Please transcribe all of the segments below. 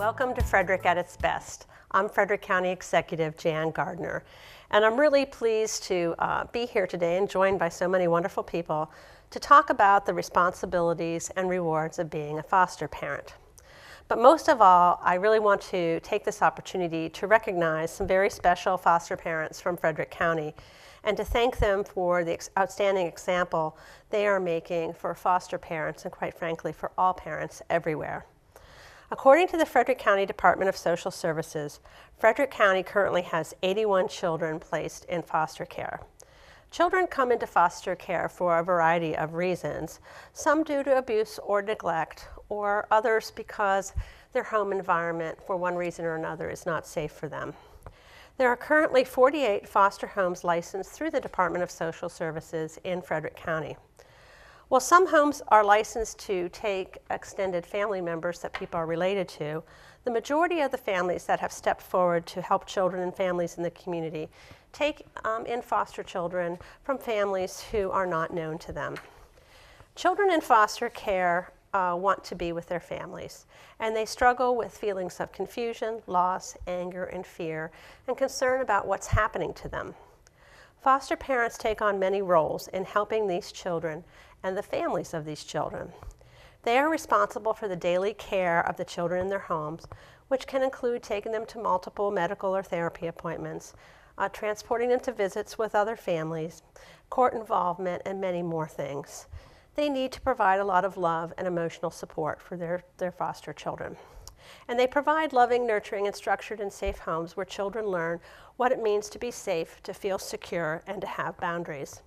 Welcome to Frederick at its best. I'm Frederick County Executive Jan Gardner, and I'm really pleased to be here today and joined by so many wonderful people to talk about the responsibilities and rewards of being a foster parent. But most of all, I really want to take this opportunity to recognize some very special foster parents from Frederick County and to thank them for the outstanding example they are making for foster parents and, quite frankly, for all parents everywhere. According to the Frederick County Department of Social Services, Frederick County currently has 81 children placed in foster care. Children come into foster care for a variety of reasons, some due to abuse or neglect, or others because their home environment, for one reason or another, is not safe for them. There are currently 48 foster homes licensed through the Department of Social Services in Frederick County. While some homes are licensed to take extended family members that people are related to, the majority of the families that have stepped forward to help children and families in the community take in foster children from families who are not known to them. Children in foster care want to be with their families, and they struggle with feelings of confusion, loss, anger, and fear, and concern about what's happening to them. Foster parents take on many roles in helping these children and the families of these children. They are responsible for the daily care of the children in their homes, which can include taking them to multiple medical or therapy appointments, transporting them to visits with other families, court involvement, and many more things. They need to provide a lot of love and emotional support for their foster children. And they provide loving, nurturing, and structured and safe homes where children learn what it means to be safe, to feel secure, and to have boundaries.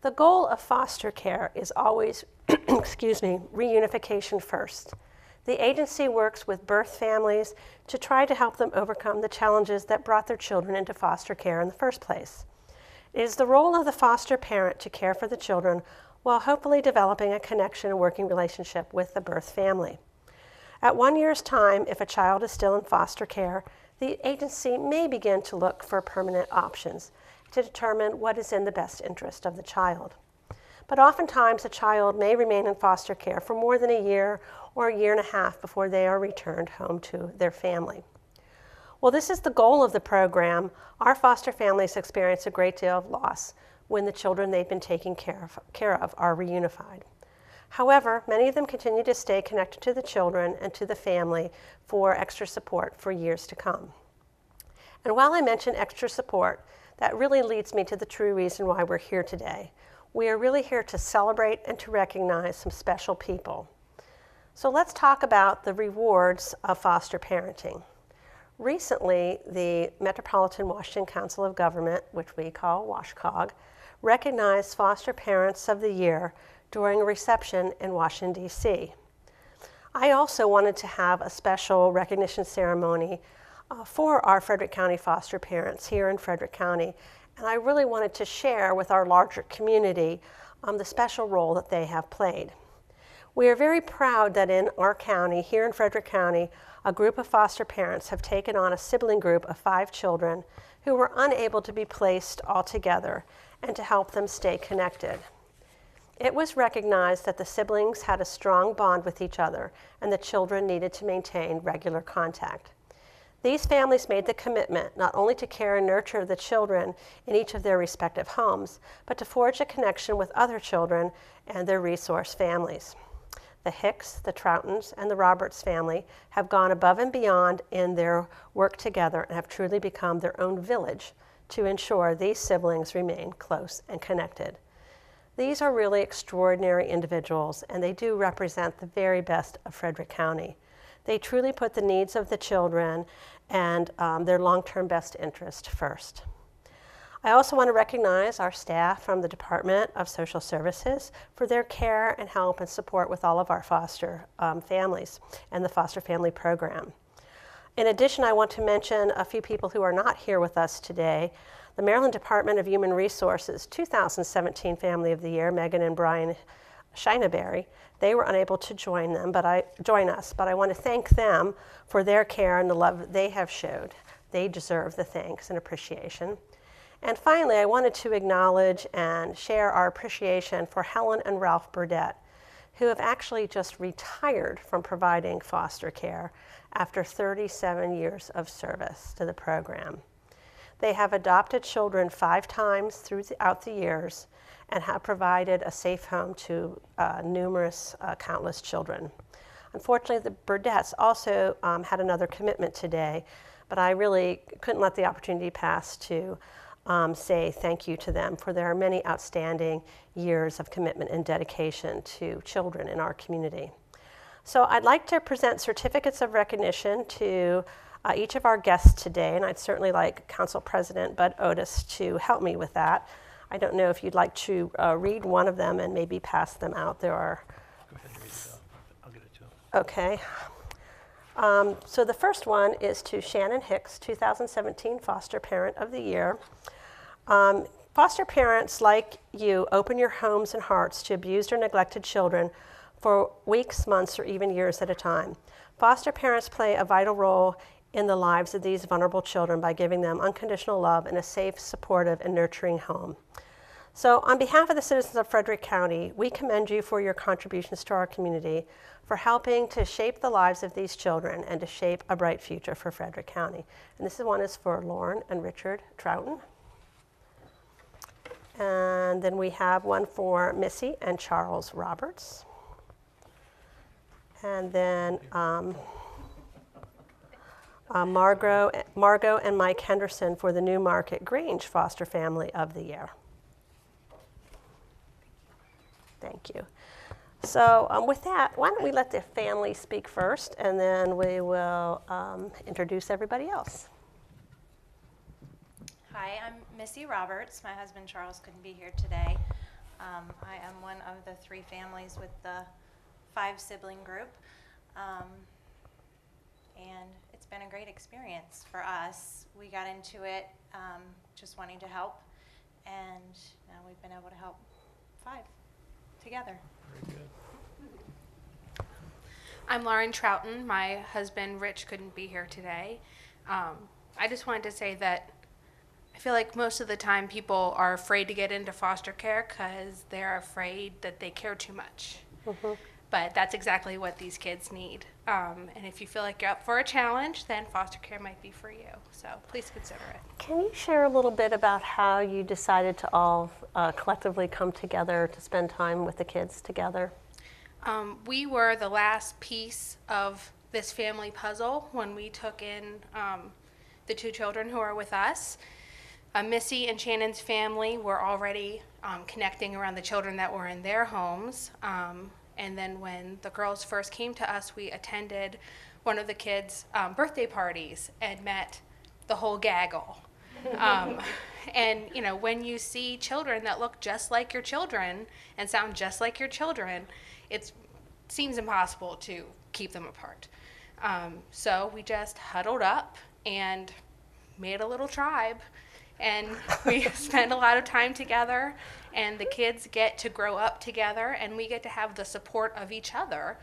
The goal of foster care is always, reunification first. The agency works with birth families to try to help them overcome the challenges that brought their children into foster care in the first place. It is the role of the foster parent to care for the children while hopefully developing a connection and working relationship with the birth family. At 1 year's time, if a child is still in foster care, the agency may begin to look for permanent options to determine what is in the best interest of the child. But oftentimes a child may remain in foster care for more than a year or a year and a half before they are returned home to their family. Well, this is the goal of the program. Our foster families experience a great deal of loss when the children they've been taking care of are reunified. However, many of them continue to stay connected to the children and to the family for extra support for years to come. And while I mention extra support, that really leads me to the true reason why we're here today. We are really here to celebrate and to recognize some special people. So let's talk about the rewards of foster parenting. Recently, the Metropolitan Washington Council of Government, which we call WashCOG, recognized Foster Parents of the Year during a reception in Washington, D.C. I also wanted to have a special recognition ceremony for our Frederick County foster parents here in Frederick County, and I really wanted to share with our larger community the special role that they have played. We are very proud that in our county, here in Frederick County, a group of foster parents have taken on a sibling group of 5 children who were unable to be placed all together and to help them stay connected. It was recognized that the siblings had a strong bond with each other and the children needed to maintain regular contact. These families made the commitment not only to care and nurture the children in each of their respective homes, but to forge a connection with other children and their resource families. The Hicks, the Troutons, and the Roberts family have gone above and beyond in their work together and have truly become their own village to ensure these siblings remain close and connected. These are really extraordinary individuals, and they do represent the very best of Frederick County. They truly put the needs of the children and their long-term best interest first. I also want to recognize our staff from the Department of Social Services for their care and help and support with all of our foster families and the foster family program. In addition, I want to mention a few people who are not here with us today. The Maryland Department of Human Resources 2017 Family of the Year, Megan and Brian Shineberry, they were unable to join us, but I want to thank them for their care and the love they have showed. They deserve the thanks and appreciation. And finally, I wanted to acknowledge and share our appreciation for Helen and Ralph Burdett, who have actually just retired from providing foster care after 37 years of service to the program. They have adopted children 5 times throughout the years and have provided a safe home to countless children. Unfortunately, the Burdettes also had another commitment today, but I really couldn't let the opportunity pass to say thank you to them for their many outstanding years of commitment and dedication to children in our community. So I'd like to present certificates of recognition to each of our guests today, and I'd certainly like Council President Bud Otis to help me with that. I don't know if you'd like to read one of them and maybe pass them out. There are. Go ahead and read it out. I'll get it to him. Okay. So the first one is to Shannon Hicks, 2017 Foster Parent of the Year. Foster parents like you open your homes and hearts to abused or neglected children for weeks, months, or even years at a time. Foster parents play a vital role in the lives of these vulnerable children by giving them unconditional love and a safe, supportive, and nurturing home. So on behalf of the citizens of Frederick County, we commend you for your contributions to our community, for helping to shape the lives of these children and to shape a bright future for Frederick County. And this one is for Lauren and Richard Troughton. And then we have one for Missy and Charles Roberts. And then Margot and Mike Henderson for the New Market Grange Foster Family of the Year. Thank you. So with that, why don't we let the family speak first, and then we will introduce everybody else. Hi, I'm Missy Roberts. My husband Charles couldn't be here today. I am one of the 3 families with the 5 sibling group. And it's been a great experience for us. We got into it just wanting to help, and now we've been able to help 5 together. Very good. I'm Lauren Troughton. My husband Rich couldn't be here today. I just wanted to say that I feel like most of the time people are afraid to get into foster care because they're afraid that they care too much. Mm-hmm. But that's exactly what these kids need. And if you feel like you're up for a challenge, then foster care might be for you. So please consider it. Can you share a little bit about how you decided to all collectively come together to spend time with the kids together? We were the last piece of this family puzzle when we took in the 2 children who are with us. Missy and Shannon's family were already connecting around the children that were in their homes. And then when the girls first came to us, we attended one of the kids' birthday parties and met the whole gaggle. And you know, when you see children that look just like your children and sound just like your children, it seems impossible to keep them apart. So we just huddled up and made a little tribe. And we spend a lot of time together, and the kids get to grow up together, and we get to have the support of each other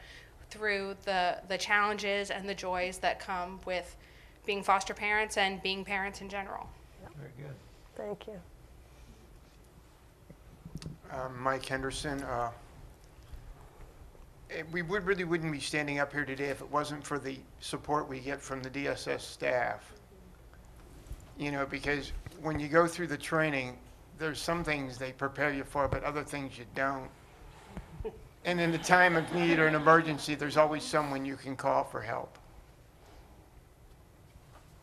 through the challenges and the joys that come with being foster parents and being parents in general. Yep. Very good. Thank you. Mike Henderson. We really wouldn't be standing up here today if it wasn't for the support we get from the DSS staff. You know, because when you go through the training, there's some things they prepare you for, but other things you don't. And in a time of need or an emergency, there's always someone you can call for help.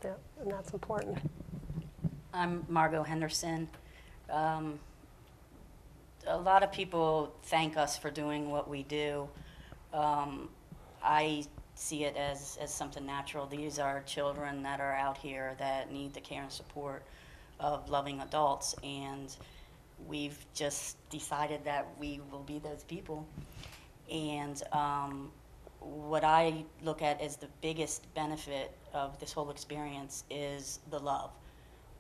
Yeah, and that's important. I'm Margot Henderson. A lot of people thank us for doing what we do. I see it as something natural. These are children that are out here that need the care and support of loving adults, and we've just decided that we will be those people. And what I look at as the biggest benefit of this whole experience is the love.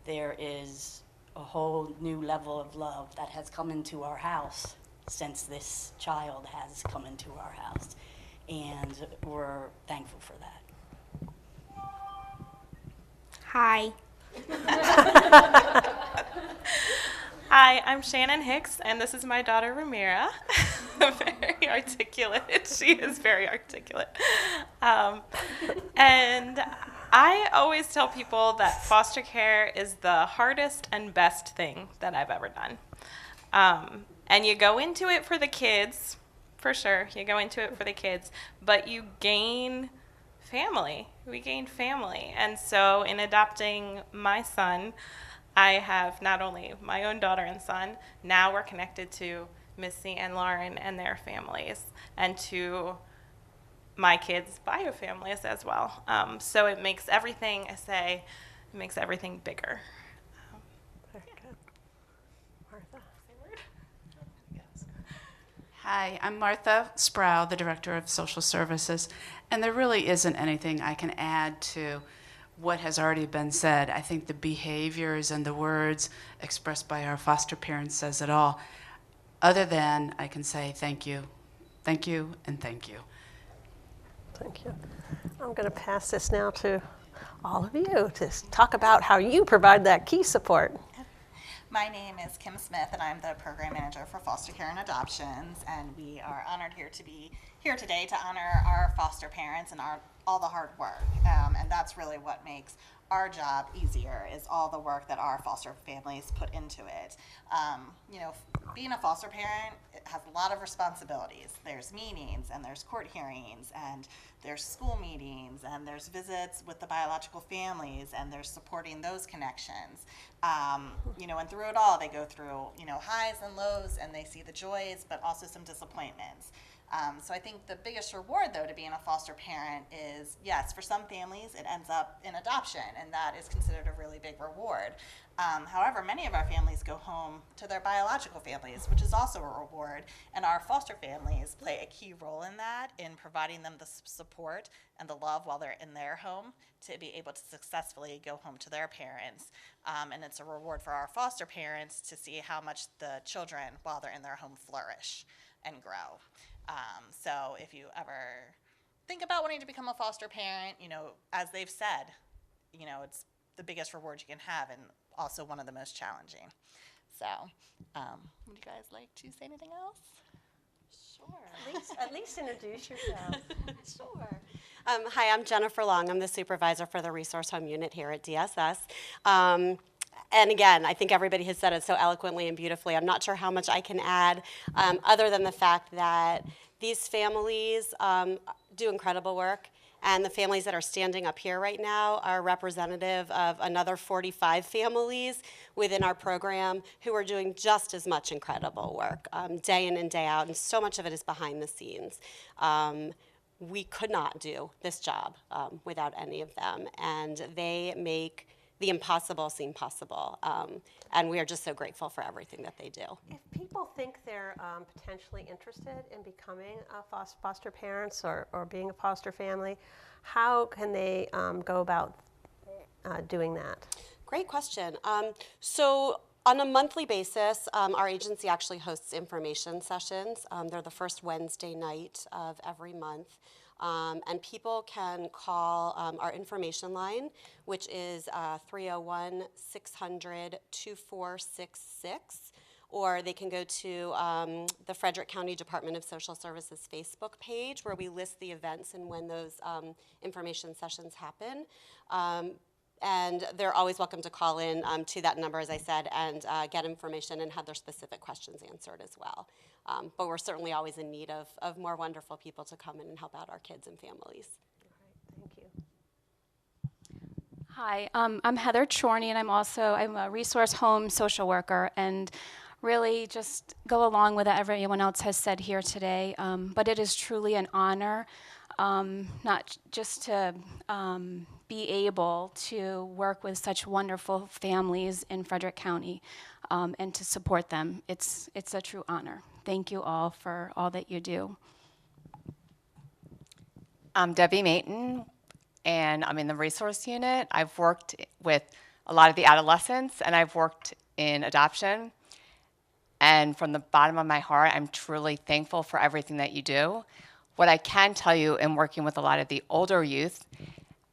There is a whole new level of love that has come into our house since this child has come into our house, and we're thankful for that. Hi. Hi, I'm Shannon Hicks, and this is my daughter, Ramira. Very very articulate. She is very articulate. And I always tell people that foster care is the hardest and best thing that I've ever done. And you go into it for the kids, for sure. You go into it for the kids, but you gain family. We gain family. And so in adopting my son, I have not only my own daughter and son, now we're connected to Missy and Lauren and their families, and to my kids' bio families as well. So it makes everything, it makes everything bigger. Very good. Martha? Hi, I'm Martha Sproul, the Director of Social Services, and there really isn't anything I can add to what has already been said. I think the behaviors and the words expressed by our foster parents says it all. Other than I can say thank you, and thank you. Thank you. I'm going to pass this now to all of you to talk about how you provide that key support. My name is Kim Smith, and I'm the Program Manager for Foster Care and Adoptions, and we are honored here to be here today to honor our foster parents and all the hard work, and that's really what makes our job easier, is all the work that our foster families put into it. You know, being a foster parent, it has a lot of responsibilities. There's meetings, and there's court hearings, and there's school meetings, and there's visits with the biological families, and there's supporting those connections. You know, and through it all, they go through, you know, highs and lows, and they see the joys, but also some disappointments. So I think the biggest reward, though, to being a foster parent is, yes, for some families it ends up in adoption, and that is considered a really big reward. However, many of our families go home to their biological families, which is also a reward, and our foster families play a key role in that, in providing them the support and the love while they're in their home to be able to successfully go home to their parents. And it's a reward for our foster parents to see how much the children, while they're in their home, flourish and grow. So if you ever think about wanting to become a foster parent, you know, as they've said, you know, it's the biggest reward you can have, and also one of the most challenging. So, would you guys like to say anything else? Sure. At least introduce yourself. Sure. Hi, I'm Jennifer Long. I'm the supervisor for the Resource Home Unit here at DSS. And again, I think everybody has said it so eloquently and beautifully. I'm not sure how much I can add, other than the fact that these families do incredible work. And the families that are standing up here right now are representative of another 45 families within our program who are doing just as much incredible work day in and day out, and so much of it is behind the scenes. We could not do this job without any of them, and they make the impossible seem possible, and we are just so grateful for everything that they do. If people think they're potentially interested in becoming a foster parents or being a foster family, how can they go about doing that? Great question. So on a monthly basis, our agency actually hosts information sessions. They're the first Wednesday night of every month. And people can call our information line, which is 301-600-2466, or they can go to the Frederick County Department of Social Services Facebook page, where we list the events and when those information sessions happen. And they're always welcome to call in to that number, as I said, and get information and have their specific questions answered as well. But we're certainly always in need of more wonderful people to come in and help out our kids and families. All right, thank you. Hi, I'm Heather Chorney, and I'm a resource home social worker, and really just go along with what everyone else has said here today. But it is truly an honor, not just to be able to work with such wonderful families in Frederick County and to support them. It's a true honor. Thank you all for all that you do. I'm Debbie Mayton, and I'm in the resource unit. I've worked with a lot of the adolescents, and I've worked in adoption. And from the bottom of my heart, I'm truly thankful for everything that you do. What I can tell you in working with a lot of the older youth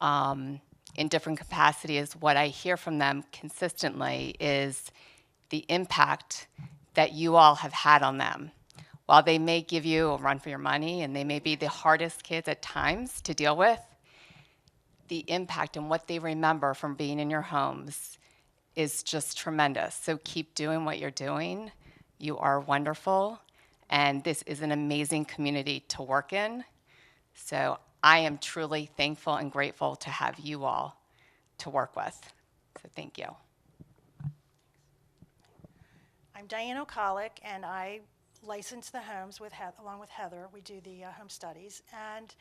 in different capacities, what I hear from them consistently is the impact that you all have had on them. while they may give you a run for your money and they may be the hardest kids at times to deal with, the impact and what they remember from being in your homes is just tremendous. So keep doing what you're doing. You are wonderful, and this is an amazing community to work in. So I am truly thankful and grateful to have you all to work with. So thank you. I'm Diane O'Collick, and I license the homes with along with Heather. We do the home studies. And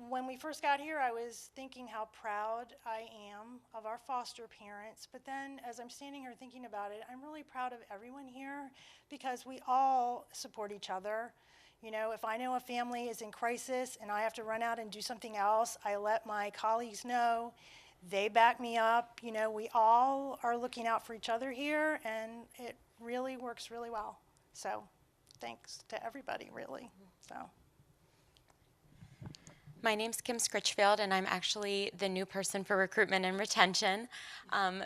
when we first got here, I was thinking how proud I am of our foster parents. But then as I'm standing here thinking about it, I'm really proud of everyone here because we all support each other. You know, if I know a family is in crisis and I have to run out and do something else, I let my colleagues know. They back me up. You know, we all are looking out for each other here, and it really works really well. So thanks to everybody, really. So. My name's Kim Scritchfield, and I'm actually the new person for recruitment and retention.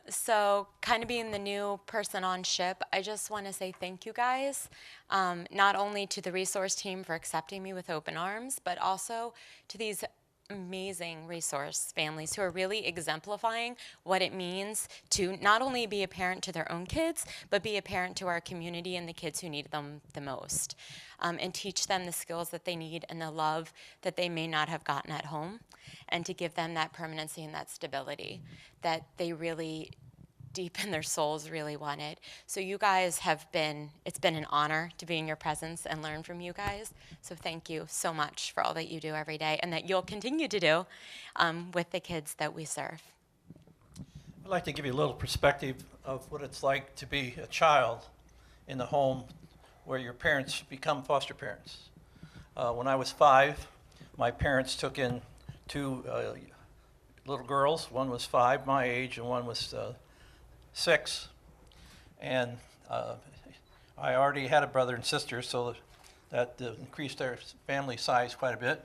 So kind of being the new person on ship, I just want to say thank you guys, not only to the resource team for accepting me with open arms, but also to these amazing resource families who are really exemplifying what it means to not only be a parent to their own kids, but be a parent to our community and the kids who need them the most, and teach them the skills that they need and the love that they may not have gotten at home, and to give them that permanency and that stability that they really deep in their souls really wanted. So you guys it's been an honor to be in your presence and learn from you guys. So thank you so much for all that you do every day and that you'll continue to do with the kids that we serve. I'd like to give you a little perspective of what it's like to be a child in the home where your parents become foster parents. When I was 5, my parents took in 2 little girls. One was 5, my age, and one was 6, and I already had a brother and sister, so that increased our family size quite a bit.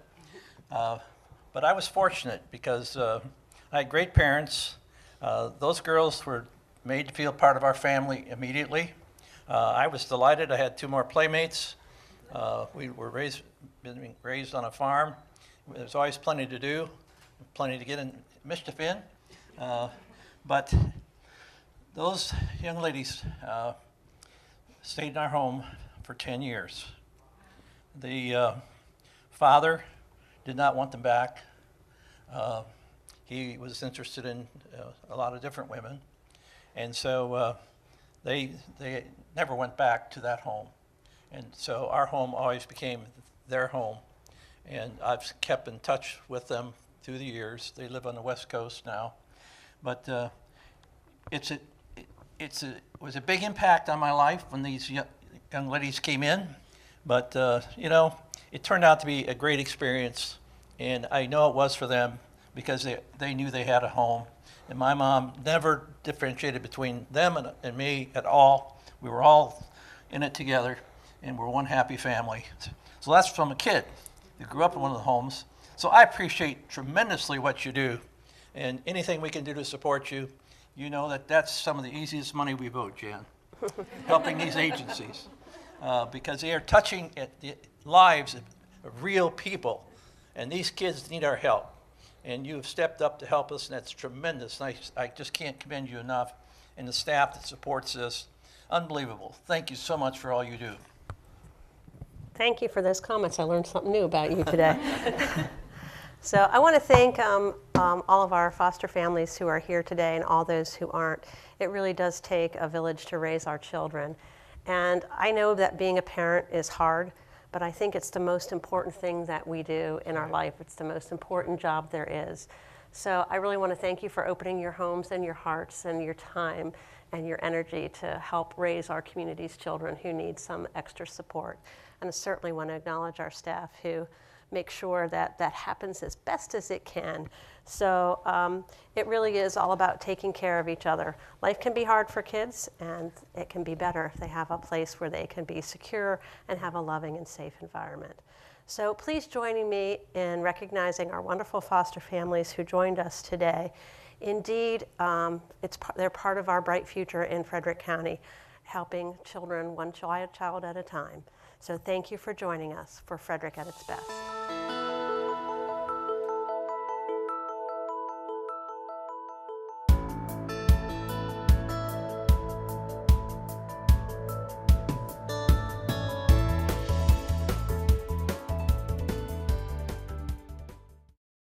But I was fortunate because I had great parents. Those girls were made to feel part of our family immediately. I was delighted. I had 2 more playmates. We were raised on a farm. There's always plenty to do, plenty to get in mischief in, but those young ladies stayed in our home for 10 years. The father did not want them back. He was interested in a lot of different women, and so they never went back to that home. And so our home always became their home, and I've kept in touch with them through the years. They live on the West Coast now, but it was a big impact on my life when these young ladies came in, but you know, it turned out to be a great experience, and I know it was for them because they knew they had a home, and my mom never differentiated between them and me at all. We were all in it together, and we're one happy family. So that's from a kid who grew up in one of the homes. So I appreciate tremendously what you do, and anything we can do to support you. You know that's some of the easiest money we've owed, Jan, helping these agencies, because they are touching at the lives of real people, and these kids need our help, and you have stepped up to help us, and that's tremendous. I just can't commend you enough, and the staff that supports this, unbelievable. Thank you so much for all you do. Thank you for those comments. I learned something new about you today. So I want to thank all of our foster families who are here today and all those who aren't. It really does take a village to raise our children. And I know that being a parent is hard, but I think it's the most important thing that we do in our life. It's the most important job there is. So I really want to thank you for opening your homes and your hearts and your time and your energy to help raise our community's children who need some extra support. And I certainly want to acknowledge our staff who make sure that that happens as best as it can. So it really is all about taking care of each other. Life can be hard for kids, and it can be better if they have a place where they can be secure and have a loving and safe environment. So please join me in recognizing our wonderful foster families who joined us today. Indeed, they're part of our bright future in Frederick County. helping children one child at a time. So thank you for joining us for Frederick at its best.